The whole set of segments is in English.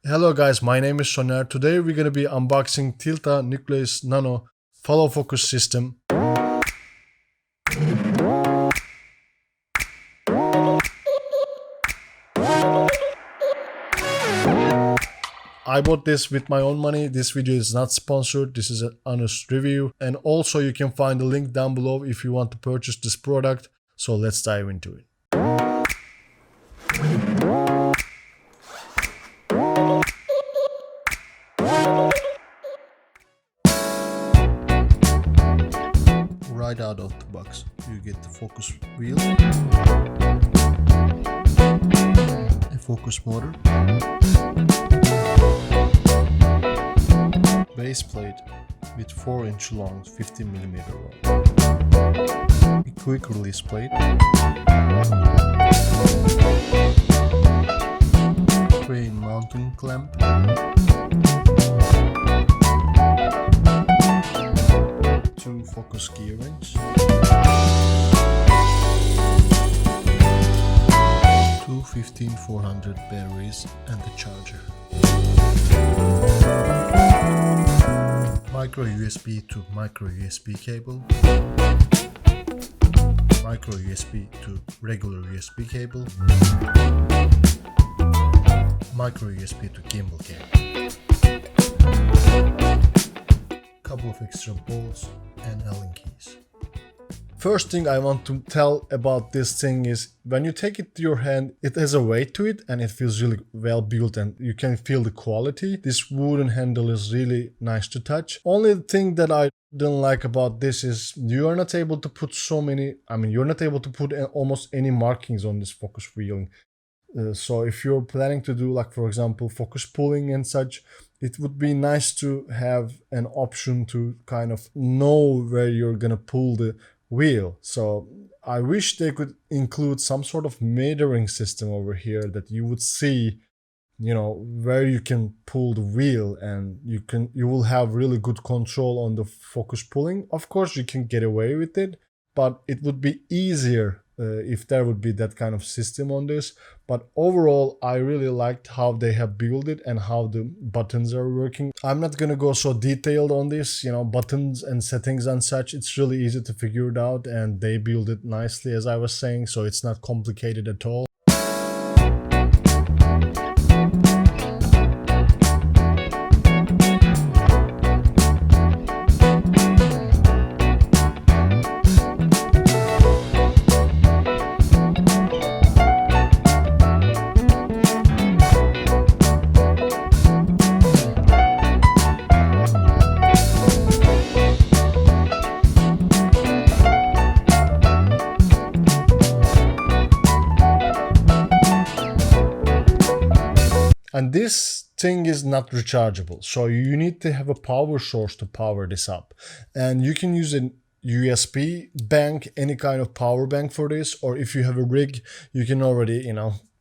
Hello guys, my name is Soner. Today we're going to be unboxing Tilta Nucleus Nano follow focus system. I bought this with my own money. This video is not sponsored. This is an honest review. And also you can find the link down below if you want to purchase this product. So let's dive into it. Right out of the box, you get the focus wheel, a focus motor, base plate with 4-inch long 50mm rod, a quick release plate, crane mounting clamp, two focus gear rings, two 15400 batteries and the charger, micro USB to micro USB cable, micro USB to regular USB cable, micro USB to gimbal cable, couple of extra bolts and Allen keys. First thing I want to tell about this thing is when you take it to your hand, it has a weight to it and it feels really well built and you can feel the quality. This wooden handle is really nice to touch. Only thing that I didn't like about this is you are not able to put you're not able to put almost any markings on this focus wheel. So if you're planning to do, like, for example, focus pulling and such, it would be nice to have an option to kind of know where you're gonna pull the wheel. So I wish they could include some sort of metering system over here that you would see, where you can pull the wheel, and you will have really good control on the focus pulling. Of course you can get away with it, but it would be easier if there would be that kind of system on this. But overall, I really liked how they have built it and how the buttons are working. I'm not gonna go so detailed on this, buttons and settings and such. It's really easy to figure it out and they build it nicely, as I was saying, so it's not complicated at all. And this thing is not rechargeable, so you need to have a power source to power this up. And you can use a USB bank, any kind of power bank for this, or if you have a rig, you can already,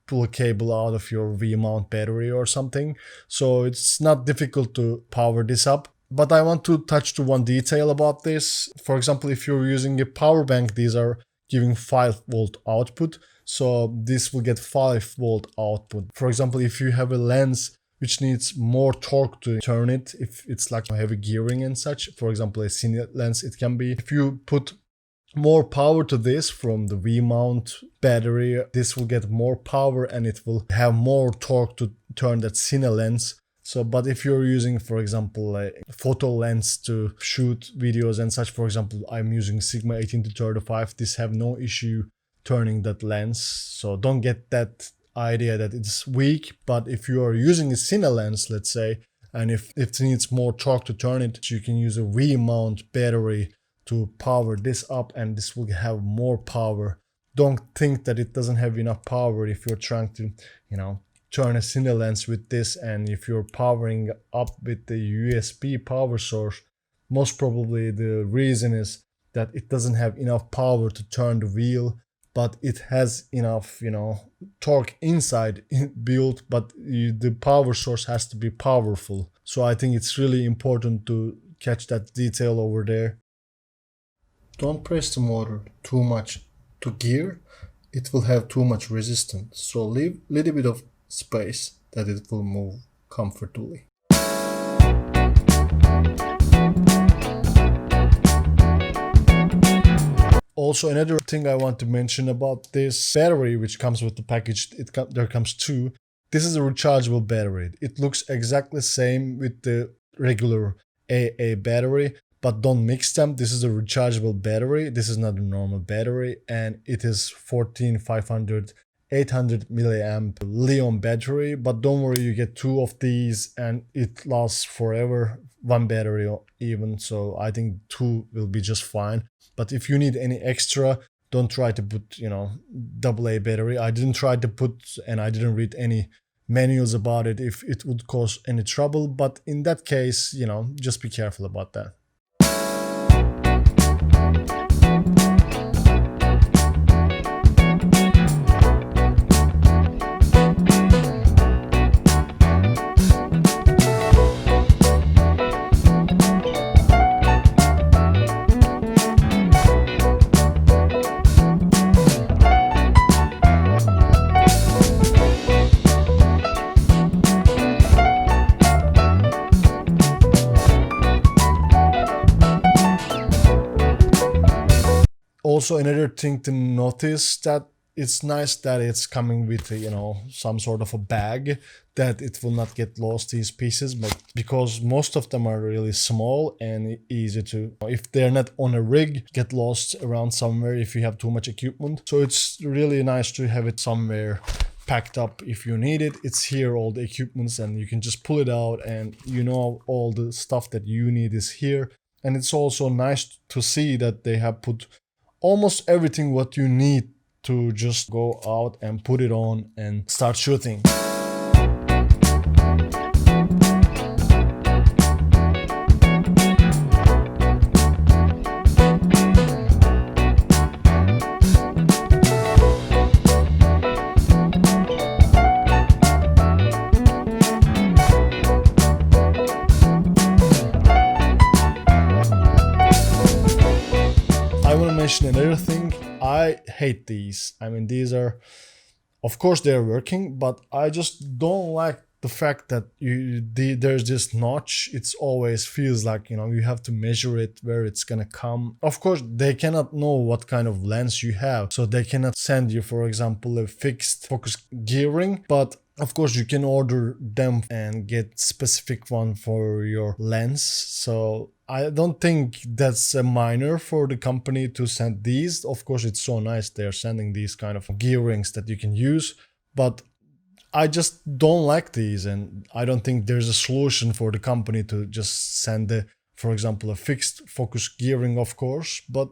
pull a cable out of your V-mount battery or something. So it's not difficult to power this up. But I want to touch to one detail about this. For example, if you're using a power bank, these are giving 5-volt output. So this will get 5-volt output. For example, if you have a lens which needs more torque to turn it, if it's like heavy gearing and such, for example, a cine lens, it can be. If you put more power to this from the V-mount battery, this will get more power and it will have more torque to turn that cine lens. So, but if you're using, for example, a photo lens to shoot videos and such, for example, I'm using Sigma 18-35, this have no issue turning that lens. So don't get that idea that it's weak. But if you are using a cine lens, let's say, and if it needs more torque to turn it, you can use a V-mount battery to power this up and this will have more power. Don't think that it doesn't have enough power if you're trying to, turn a cine lens with this, and if you're powering up with the USB power source, most probably the reason is that it doesn't have enough power to turn the wheel, but it has enough, torque inside built, but the power source has to be powerful. So I think it's really important to catch that detail over there. Don't press the motor too much to gear, it will have too much resistance, so leave a little bit of space that it will move comfortably. Also, another thing I want to mention about this battery, which comes with the package, there comes two. This is a rechargeable battery. It looks exactly the same with the regular AA battery, but don't mix them. This is a rechargeable battery. This is not a normal battery, and it is 14500 800 milliamp Li-ion battery, but don't worry, you get two of these and it lasts forever, one battery even, so I think two will be just fine. But if you need any extra, don't try to put, AA battery. I didn't try to put, and I didn't read any manuals about it if it would cause any trouble, but in that case, just be careful about that. Also, another thing to notice that it's nice that it's coming with some sort of a bag that it will not get lost, these pieces, but because most of them are really small and easy to, if they're not on a rig, get lost around somewhere if you have too much equipment. So it's really nice to have it somewhere packed up if you need it. It's here, all the equipments, and you can just pull it out and all the stuff that you need is here. And it's also nice to see that they have put almost everything what you need to just go out and put it on and start shooting. Another thing, I hate these. I mean, these are, of course they're working, but I just don't like the fact that there's this notch. It always feels like, you have to measure it where it's gonna come. Of course, they cannot know what kind of lens you have, so they cannot send you, for example, a fixed focus gearing, but of course, you can order them and get specific one for your lens. So I don't think that's a minor for the company to send these. Of course, it's so nice they're sending these kind of gearings that you can use, but I just don't like these, and I don't think there's a solution for the company to just send, for example, a fixed focus gearing, of course. But,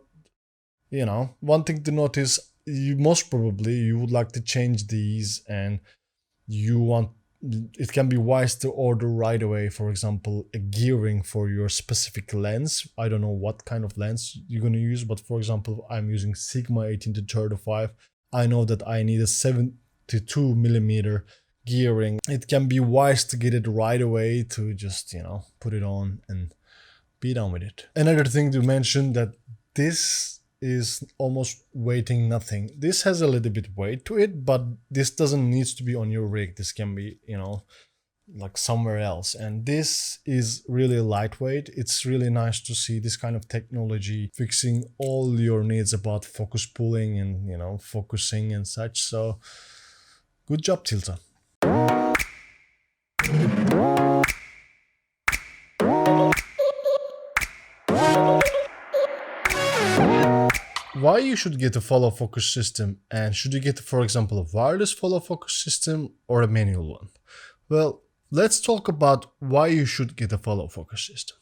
one thing to notice, most probably you would like to change these, and it can be wise to order right away, for example, a gearing for your specific lens. I don't know what kind of lens you're going to use, but for example, I'm using Sigma 18-35. I know that I need a 72 millimeter gearing. It can be wise to get it right away to just, put it on and be done with it. Another thing to mention, that this is almost weighing nothing. This has a little bit weight to it, but this doesn't need to be on your rig. This can be, like somewhere else. And this is really lightweight. It's really nice to see this kind of technology fixing all your needs about focus pulling and, focusing and such. So good job, Tilta. Why you should get a follow focus system, and should you get, for example, a wireless follow focus system or a manual one? Well, let's talk about why you should get a follow focus system.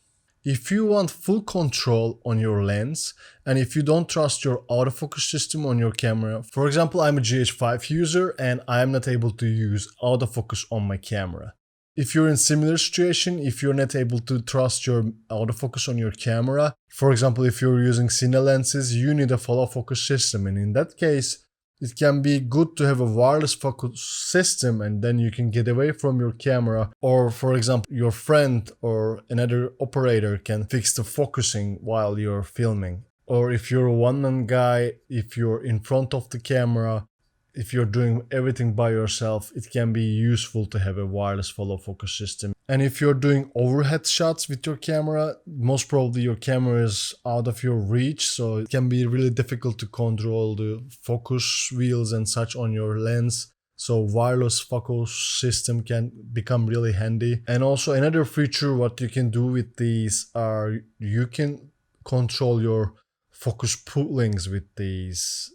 If you want full control on your lens, and if you don't trust your autofocus system on your camera, for example, I'm a GH5 user and I'm not able to use autofocus on my camera. If you're in similar situation, if you're not able to trust your autofocus on your camera, for example, if you're using cine lenses, you need a follow focus system. And in that case, it can be good to have a wireless focus system, and then you can get away from your camera. Or for example, your friend or another operator can fix the focusing while you're filming. Or if you're a one-man guy, if you're in front of the camera, if you're doing everything by yourself, it can be useful to have a wireless follow focus system. And if you're doing overhead shots with your camera, most probably your camera is out of your reach, so it can be really difficult to control the focus wheels and such on your lens. So wireless focus system can become really handy. And also another feature what you can do with these are you can control your focus pullings with these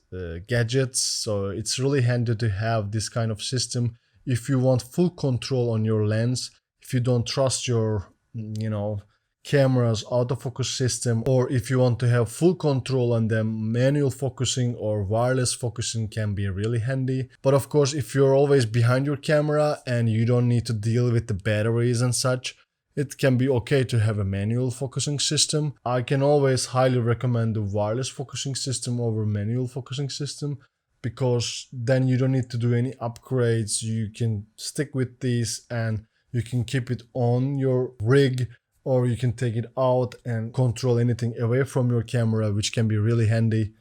gadgets. So it's really handy to have this kind of system if you want full control on your lens, if you don't trust your camera's autofocus system, or if you want to have full control on them, manual focusing or wireless focusing can be really handy. But of course, if you're always behind your camera and you don't need to deal with the batteries and such, it can be okay to have a manual focusing system. I can always highly recommend the wireless focusing system over manual focusing system, because then you don't need to do any upgrades. You can stick with these and you can keep it on your rig, or you can take it out and control anything away from your camera, which can be really handy.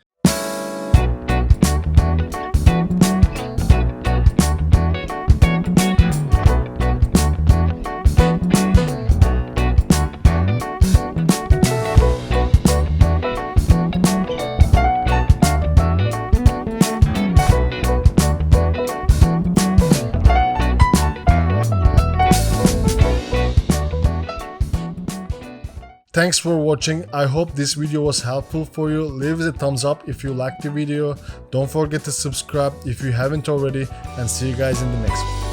Thanks for watching. I hope this video was helpful for you. Leave a thumbs up if you liked the video. Don't forget to subscribe if you haven't already, and see you guys in the next one.